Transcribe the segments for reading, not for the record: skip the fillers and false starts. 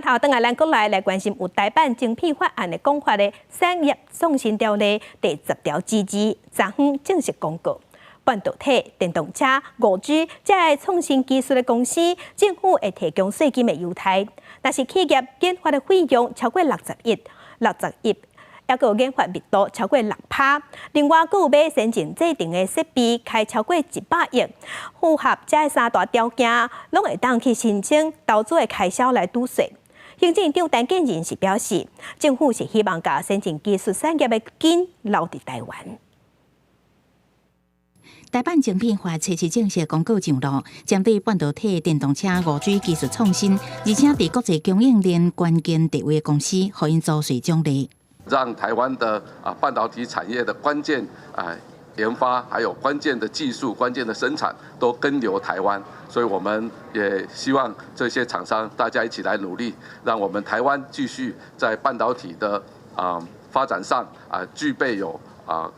头等下咱国来关心有台版精品法案的讲法的产业创新条例第10条之2，昨昏正式公告。半导体、电动车、5G 这类创新技术的公司，政府会提供税金的优待，但是企业研发的费用超过60亿，还有研发密度超过6%。另外，还有买先进制定的设备，开超过100亿，符合这3大条件，拢会当去申请投资的开销来抵税。行政长陈建仁是表示，政府是希望把先进技术产业的根留伫台湾。台版精品法初次正式公告上路，针对半导体、电动车、5G 技术创新，而且在国际供应链关键地位的公司，可以租税奖励，让台湾的半导体产业的关键研发，还有关键的技术、关键的生产都根留台湾。所以我们也希望这些厂商大家一起来努力，让我们台湾继续在半导体的发展上具备有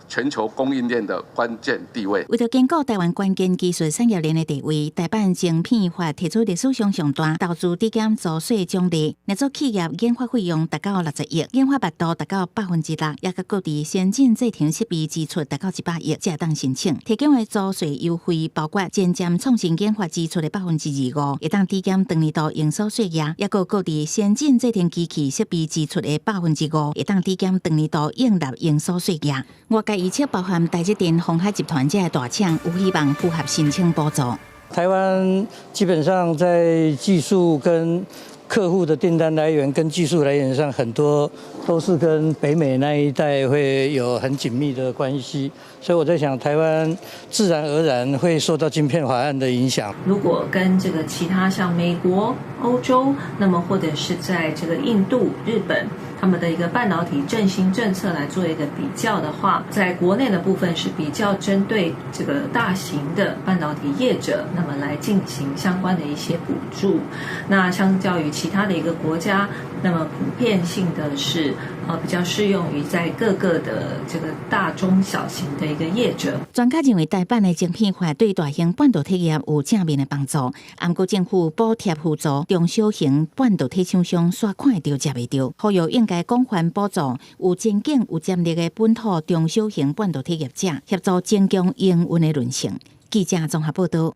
全球供应链的关键地位。为了兼顾台湾关键技术产业链的地位，台版精品法提出历史上上大投资抵减租税奖励，让做企业研发费用达到60亿，研发密度达到6%，也甲各地先进制程设备支出达到100亿，才当申请。提供的租税优惠包括前瞻创新研发支出的25%，会当抵减当年度营收税额，也有各地先进制程机器设备支出的5%，会当抵减当年度应纳营收税额。外界预测包含台积电、鸿海集团这些大厂，有希望符合申请补助。台湾基本上在技术跟客户的订单来源跟技术来源上，很多都是跟北美那一带会有很紧密的关系，所以我在想，台湾自然而然会受到晶片法案的影响。如果跟这个其他像美国、欧洲，那么或者是在这个印度、日本，他们的一个半导体振兴政策来做一个比较的话，在国内的部分是比较针对这个大型的半导体业者，那么来进行相关的一些补助。那相较于其他的一个国家，那么普遍性的是比较适用于在各个的这个大中小型的一个业者。专家认为台版的精品法对大型半导体业有正面的帮助，不过政府补贴辅助中小型半导体厂商煞看得到吃袂到，呼吁应该广泛补助有前景、有潜力的本土中小型半导体业者，协助增强营运的韧性。记者综合报道。